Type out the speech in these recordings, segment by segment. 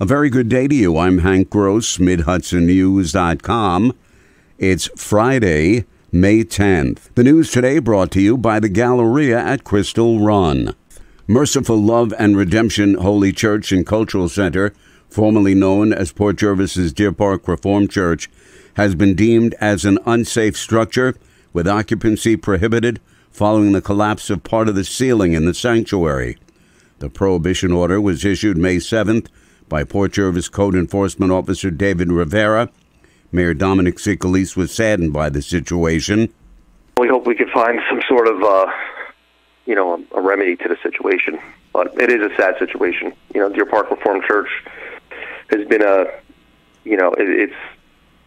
A very good day to you. I'm Hank Gross, MidHudsonNews.com. It's Friday, May 10th. The news today brought to you by the Galleria at Crystal Run. Merciful Love and Redemption Holy Church and Cultural Center, formerly known as Port Jervis's Deer Park Reformed Church, has been deemed as an unsafe structure with occupancy prohibited following the collapse of part of the ceiling in the sanctuary. The prohibition order was issued May 7th by Port Jervis Code Enforcement Officer David Rivera. Mayor Dominic Sicalise was saddened by the situation. We hope we can find some sort of, a remedy to the situation. But it is a sad situation. Deer Park Reformed Church has been it's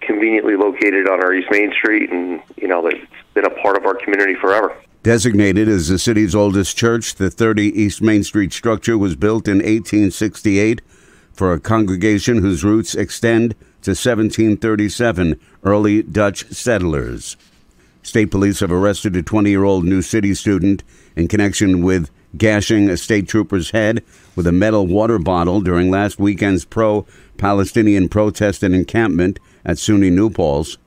conveniently located on our East Main Street, and, it's been a part of our community forever. Designated as the city's oldest church, the 30 East Main Street structure was built in 1868 for a congregation whose roots extend to 1737, early Dutch settlers. State police have arrested a 20-year-old New City student in connection with gashing a state trooper's head with a metal water bottle during last weekend's pro-Palestinian protest and encampment at SUNY New Paltz.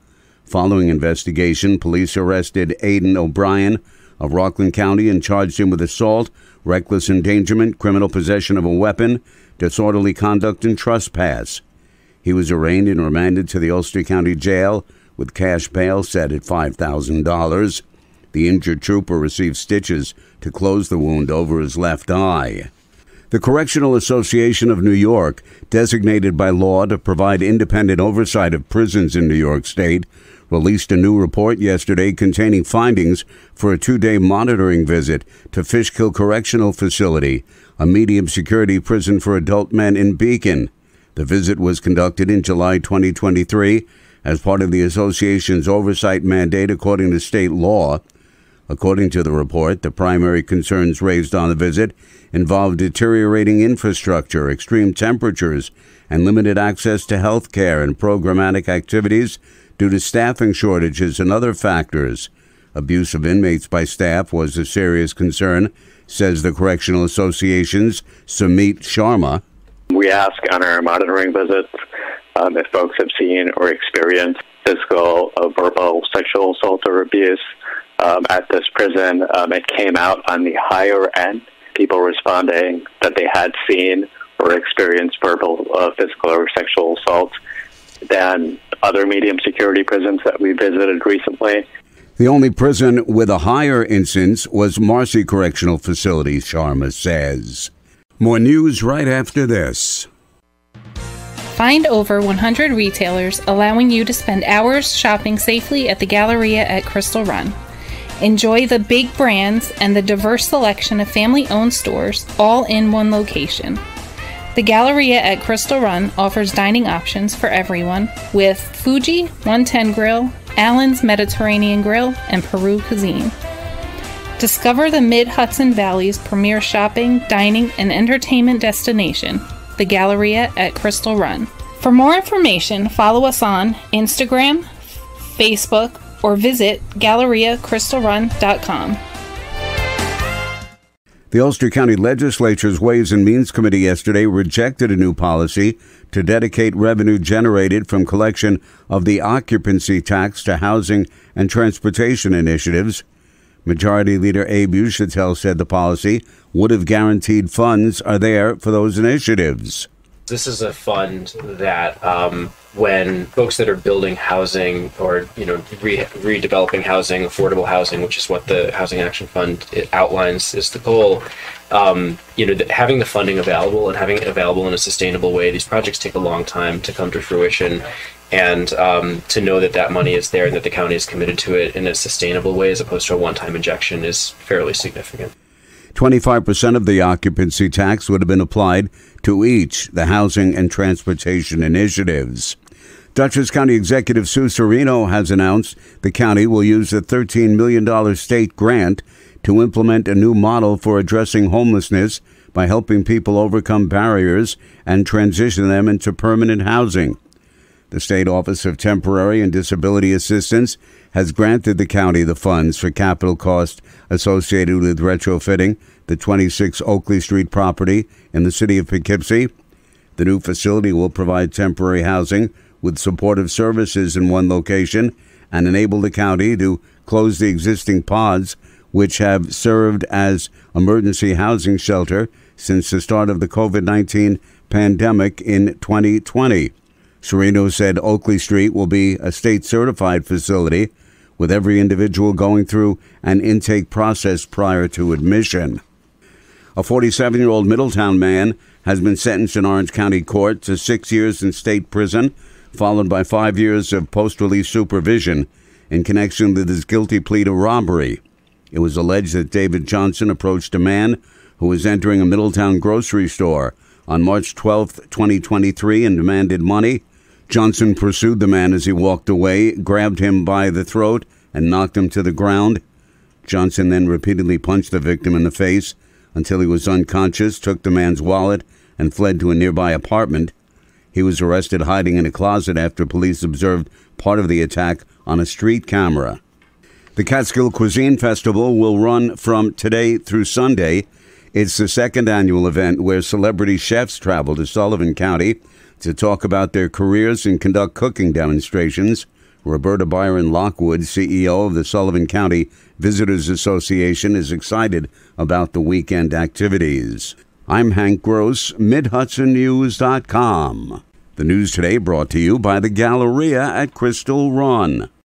Following investigation, police arrested Aiden O'Brien of Rockland County and charged him with assault, reckless endangerment, criminal possession of a weapon, disorderly conduct, and trespass. He was arraigned and remanded to the Ulster County Jail with cash bail set at $5,000. The injured trooper received stitches to close the wound over his left eye. The Correctional Association of New York, designated by law to provide independent oversight of prisons in New York State, released a new report yesterday containing findings for a 2-day monitoring visit to Fishkill Correctional Facility, a medium-security prison for adult men in Beacon. The visit was conducted in July 2023 as part of the association's oversight mandate according to state law. According to the report, the primary concerns raised on the visit involved deteriorating infrastructure, extreme temperatures, and limited access to health care and programmatic activities due to staffing shortages and other factors. Abuse of inmates by staff was a serious concern, says the Correctional Association's Sumit Sharma. We ask on our monitoring visits if folks have seen or experienced physical, verbal, sexual assault or abuse at this prison. It came out on the higher end, people responding that they had seen or experienced verbal, physical, or sexual assault than other medium security prisons that we visited recently. The only prison with a higher incidence was Marcy Correctional Facility, Sharma says. More news right after this. Find over 100 retailers allowing you to spend hours shopping safely at the Galleria at Crystal Run. Enjoy the big brands and the diverse selection of family-owned stores all in one location. The Galleria at Crystal Run offers dining options for everyone with Fuji, 110 Grill, Allen's Mediterranean Grill, and Peru Cuisine. Discover the Mid-Hudson Valley's premier shopping, dining, and entertainment destination, the Galleria at Crystal Run. For more information, follow us on Instagram, Facebook, or visit GalleriaCrystalRun.com. The Ulster County Legislature's Ways and Means Committee yesterday rejected a new policy to dedicate revenue generated from collection of the occupancy tax to housing and transportation initiatives. Majority Leader Abe Uchitel said the policy would have guaranteed funds are there for those initiatives. This is a fund that when folks that are building housing or, redeveloping housing, affordable housing, which is what the Housing Action Fund outlines is the goal, having the funding available and having it available in a sustainable way. These projects take a long time to come to fruition. And to know that that money is there and that the county is committed to it in a sustainable way as opposed to a one-time injection is fairly significant. 25% of the occupancy tax would have been applied to each the housing and transportation initiatives. Dutchess County Executive Sue Serino has announced the county will use a $13 million state grant to implement a new model for addressing homelessness by helping people overcome barriers and transition them into permanent housing. The State Office of Temporary and Disability Assistance has granted the county the funds for capital costs associated with retrofitting the 26 Oakley Street property in the city of Poughkeepsie. The new facility will provide temporary housing with supportive services in one location and enable the county to close the existing pods, which have served as emergency housing shelter since the start of the COVID-19 pandemic in 2020. Serino said Oakley Street will be a state-certified facility, with every individual going through an intake process prior to admission. A 47-year-old Middletown man has been sentenced in Orange County Court to 6 years in state prison, followed by 5 years of post-release supervision in connection with his guilty plea to robbery. It was alleged that David Johnson approached a man who was entering a Middletown grocery store on March 12, 2023, and demanded money. Johnson pursued the man as he walked away, grabbed him by the throat, and knocked him to the ground. Johnson then repeatedly punched the victim in the face until he was unconscious, took the man's wallet, and fled to a nearby apartment. He was arrested hiding in a closet after police observed part of the attack on a street camera. The Catskill Cuisine Festival will run from today through Sunday. It's the second annual event where celebrity chefs travel to Sullivan County to talk about their careers and conduct cooking demonstrations. Roberta Byron Lockwood, CEO of the Sullivan County Visitors Association, is excited about the weekend activities. I'm Hank Gross, MidHudsonNews.com. The news today brought to you by the Galleria at Crystal Run.